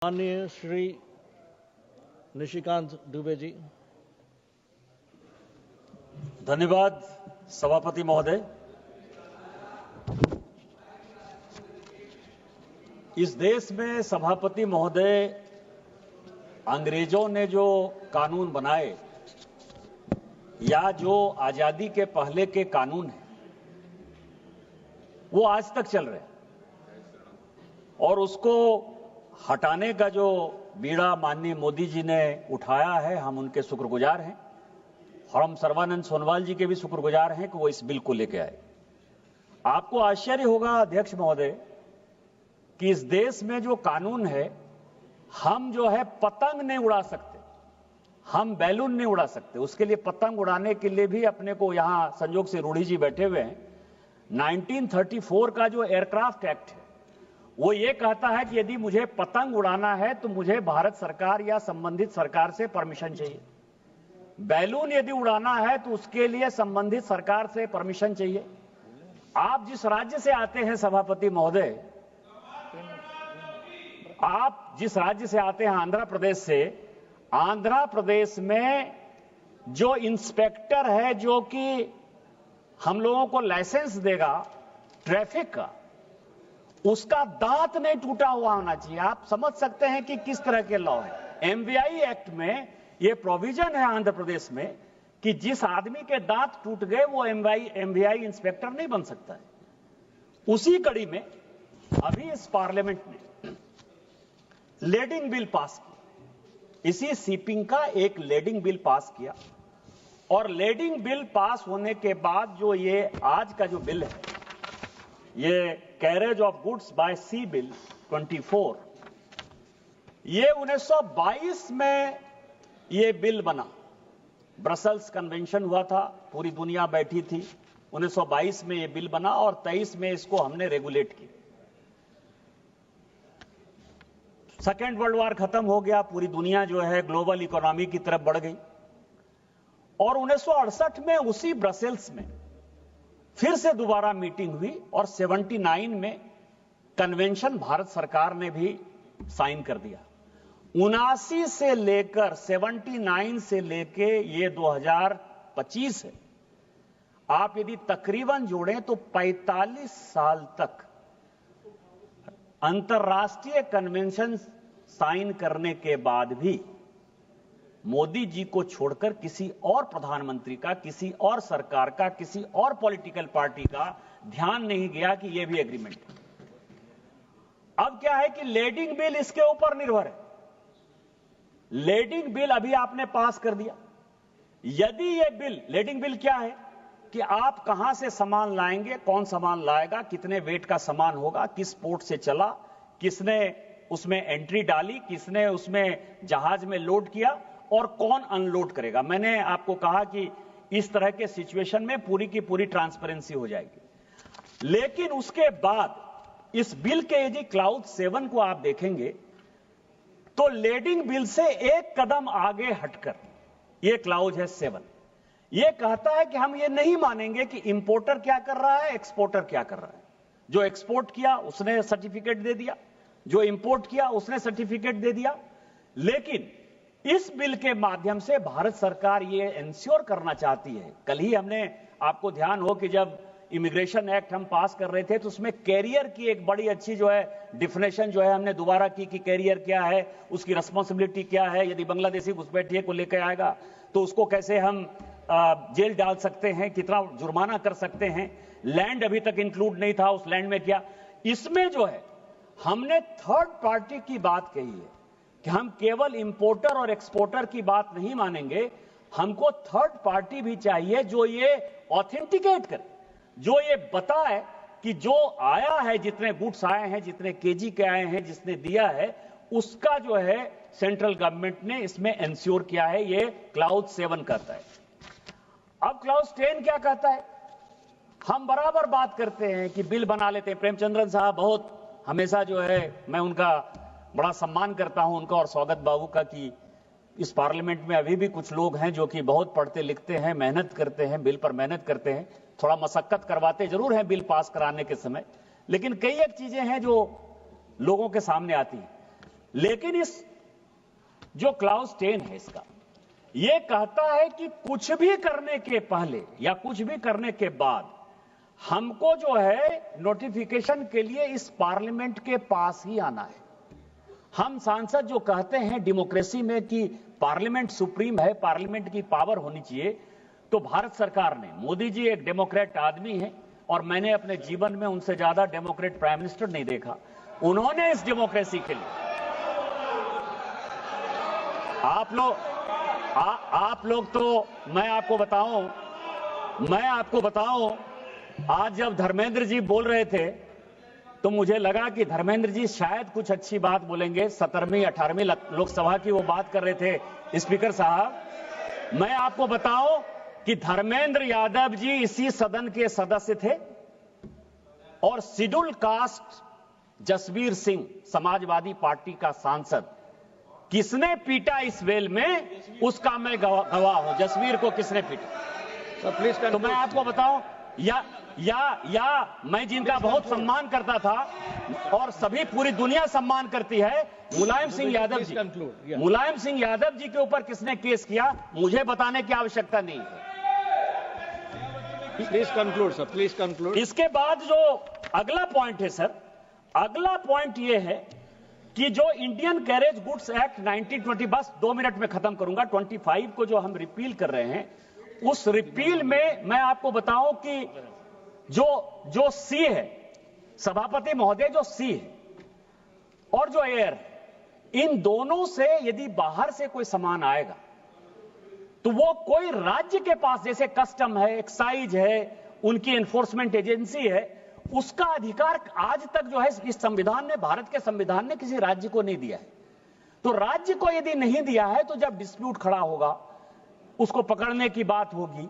माननीय श्री निशिकांत दुबे जी। धन्यवाद सभापति महोदय। इस देश में सभापति महोदय, अंग्रेजों ने जो कानून बनाए या जो आजादी के पहले के कानून हैं वो आज तक चल रहे हैं और उसको हटाने का जो बीड़ा माननीय मोदी जी ने उठाया है, हम उनके शुक्रगुजार हैं और हम सर्बानंद सोनोवाल जी के भी शुक्रगुजार हैं कि वो इस बिल को लेकर आए। आपको आश्चर्य होगा अध्यक्ष महोदय कि इस देश में जो कानून है, हम जो है पतंग नहीं उड़ा सकते, हम बैलून नहीं उड़ा सकते। उसके लिए पतंग उड़ाने के लिए भी अपने को यहां संजोग से रूढ़ी जी बैठे हुए हैं। 1934 का जो एयरक्राफ्ट एक्ट है वो ये कहता है कि यदि मुझे पतंग उड़ाना है तो मुझे भारत सरकार या संबंधित सरकार से परमिशन चाहिए। बैलून यदि उड़ाना है तो उसके लिए संबंधित सरकार से परमिशन चाहिए। आप जिस राज्य से आते हैं सभापति महोदय, आप जिस राज्य से आते हैं आंध्र प्रदेश से, आंध्र प्रदेश में जो इंस्पेक्टर है जो कि हम लोगों को लाइसेंस देगा ट्रैफिक का, उसका दांत नहीं टूटा हुआ होना चाहिए। आप समझ सकते हैं कि किस तरह के लॉ है। एमवीआई एक्ट में यह प्रोविजन है आंध्र प्रदेश में कि जिस आदमी के दांत टूट गए वो एमवीआई इंस्पेक्टर नहीं बन सकता है। उसी कड़ी में अभी इस पार्लियामेंट ने लेडिंग बिल पास किया। इसी सीपिंग का एक लेडिंग बिल पास किया और लेडिंग बिल पास होने के बाद जो ये आज का जो बिल है, ये carriage of goods by sea bill 24, ये 1922 में ये बिल बना। ब्रसेल्स कन्वेंशन हुआ था, पूरी दुनिया बैठी थी। 1922 में ये बिल बना और 23 में इसको हमने रेगुलेट किया। सेकेंड वर्ल्ड वॉर खत्म हो गया, पूरी दुनिया जो है ग्लोबल इकोनॉमी की तरफ बढ़ गई और 1968 में उसी ब्रसेल्स में फिर से दोबारा मीटिंग हुई और 79 में कन्वेंशन भारत सरकार ने भी साइन कर दिया। 79 से लेकर 79 से लेके ये 2025 है। आप यदि तकरीबन जोड़ें तो 45 साल तक अंतर्राष्ट्रीय कन्वेंशन साइन करने के बाद भी मोदी जी को छोड़कर किसी और प्रधानमंत्री का, किसी और सरकार का, किसी और पॉलिटिकल पार्टी का ध्यान नहीं गया कि यह भी एग्रीमेंट है। अब क्या है कि लेडिंग बिल इसके ऊपर निर्भर है। लेडिंग बिल अभी आपने पास कर दिया। यदि यह बिल, लेडिंग बिल क्या है कि आप कहां से सामान लाएंगे, कौन सामान लाएगा, कितने वेट का सामान होगा, किस पोर्ट से चला, किसने उसमें एंट्री डाली, किसने उसमें जहाज में लोड किया और कौन अनलोड करेगा। मैंने आपको कहा कि इस तरह के सिचुएशन में पूरी की पूरी ट्रांसपेरेंसी हो जाएगी। लेकिन उसके बाद इस बिल के यदि क्लाउज 7 को आप देखेंगे तो लेडिंग बिल से एक कदम आगे हटकर यह क्लाउज है 7। यह कहता है कि हम यह नहीं मानेंगे कि इंपोर्टर क्या कर रहा है, एक्सपोर्टर क्या कर रहा है। जो एक्सपोर्ट किया उसने सर्टिफिकेट दे दिया, जो इंपोर्ट किया उसने सर्टिफिकेट दे दिया। लेकिन इस बिल के माध्यम से भारत सरकार ये इंश्योर करना चाहती है। कल ही हमने, आपको ध्यान हो कि जब इमिग्रेशन एक्ट हम पास कर रहे थे तो उसमें कैरियर की एक बड़ी अच्छी जो है डिफिनेशन जो है हमने दोबारा की कि कैरियर क्या है, उसकी रिस्पांसिबिलिटी क्या है। यदि बांग्लादेशी घुसपैठिए को लेकर आएगा तो उसको कैसे हम जेल डाल सकते हैं, कितना जुर्माना कर सकते हैं। लैंड अभी तक इंक्लूड नहीं था, उस लैंड में क्या। इसमें जो है हमने थर्ड पार्टी की बात कही है कि हम केवल इंपोर्टर और एक्सपोर्टर की बात नहीं मानेंगे, हमको थर्ड पार्टी भी चाहिए जो ये ऑथेंटिकेट करे, जो ये बताए कि जो आया है, जितने गुड्स आए हैं, जितने केजी के आए हैं, जिसने दिया है, उसका जो है सेंट्रल गवर्नमेंट ने इसमें इंश्योर किया है। ये क्लाउज 7 कहता है। अब क्लाउज 10 क्या कहता है? हम बराबर बात करते हैं कि बिल बना लेते हैं। प्रेमचंद्रन साहब बहुत हमेशा जो है, मैं उनका बड़ा सम्मान करता हूं उनका और स्वागत बाबू का, कि इस पार्लियामेंट में अभी भी कुछ लोग हैं जो कि बहुत पढ़ते लिखते हैं, मेहनत करते हैं, बिल पर मेहनत करते हैं। थोड़ा मशक्कत करवाते जरूर हैं बिल पास कराने के समय, लेकिन कई एक चीजें हैं जो लोगों के सामने आती हैं। लेकिन इस जो क्लाउज 10 है इसका, ये कहता है कि कुछ भी करने के पहले या कुछ भी करने के बाद हमको जो है नोटिफिकेशन के लिए इस पार्लियामेंट के पास ही आना है। हम सांसद जो कहते हैं डेमोक्रेसी में कि पार्लियामेंट सुप्रीम है, पार्लियामेंट की पावर होनी चाहिए, तो भारत सरकार ने, मोदी जी एक डेमोक्रेट आदमी है और मैंने अपने जीवन में उनसे ज्यादा डेमोक्रेट प्राइम मिनिस्टर नहीं देखा। उन्होंने इस डेमोक्रेसी के लिए आप लोग तो मैं आपको बताऊं आज जब धर्मेंद्र जी बोल रहे थे तो मुझे लगा कि धर्मेंद्र जी शायद कुछ अच्छी बात बोलेंगे। 17वीं 18वीं लोकसभा की वो बात कर रहे थे स्पीकर साहब। मैं आपको बताऊं कि धर्मेंद्र यादव जी इसी सदन के सदस्य थे और शेड्यूल कास्ट जसवीर सिंह समाजवादी पार्टी का सांसद किसने पीटा इस वेल में, उसका मैं गवाह हूं। जसवीर को किसने पीटा तो मैं आपको बताऊं, या मैं जिनका बहुत सम्मान करता था और सभी पूरी दुनिया सम्मान करती है, मुलायम सिंह यादव जी, मुलायम सिंह यादव जी के ऊपर किसने केस किया, मुझे बताने की आवश्यकता नहीं है। Please conclude sir, please conclude. इसके बाद जो अगला पॉइंट है सर, अगला पॉइंट यह है कि जो इंडियन कैरेज गुड्स एक्ट 1920, बस 2 मिनट में खत्म करूंगा, 25 को जो हम रिपील कर रहे हैं, उस रिपील में मैं आपको बताऊं कि जो सी है, सभापति महोदय, जो सी है और जो एयर, इन दोनों से यदि बाहर से कोई सामान आएगा तो वो कोई राज्य के पास, जैसे कस्टम है, एक्साइज है, उनकी एनफोर्समेंट एजेंसी है, उसका अधिकार आज तक जो है इस संविधान ने, भारत के संविधान ने किसी राज्य को नहीं दिया है। तो राज्य को यदि नहीं दिया है तो जब डिस्प्यूट खड़ा होगा, उसको पकड़ने की बात होगी,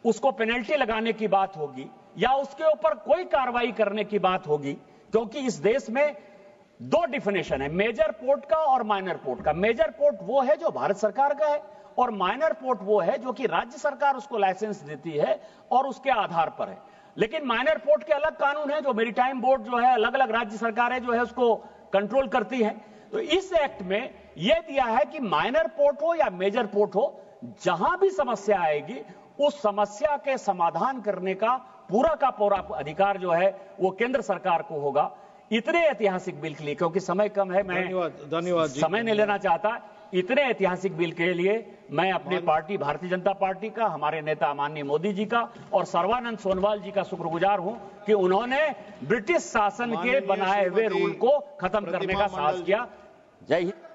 उसको पेनल्टी लगाने की बात होगी या उसके ऊपर कोई कार्रवाई करने की बात होगी, क्योंकि इस देश में 2 डिफिनेशन है, मेजर पोर्ट का और माइनर पोर्ट का। मेजर पोर्ट वो है जो भारत सरकार का है और माइनर पोर्ट वो है जो कि राज्य सरकार उसको लाइसेंस देती है और उसके आधार पर है। लेकिन माइनर पोर्ट के अलग कानून है, जो मेरीटाइम बोर्ड जो है, अलग अलग राज्य सरकारें जो है उसको कंट्रोल करती हैं। तो इस एक्ट में यह दिया है कि माइनर पोर्ट हो या मेजर पोर्ट हो, जहां भी समस्या आएगी उस समस्या के समाधान करने का पूरा का पूरा अधिकार जो है वो केंद्र सरकार को होगा। इतने ऐतिहासिक बिल के लिए, क्योंकि समय कम है, मैं धन्यवाद समय नहीं लेना चाहता, इतने ऐतिहासिक बिल के लिए मैं अपनी पार्टी भारतीय जनता पार्टी का, हमारे नेता माननीय मोदी जी का और सर्बानंद सोनोवाल जी का शुक्रगुजार हूं कि उन्होंने ब्रिटिश शासन के बनाए हुए रूल को खत्म करने का साहस किया। जय हिंद।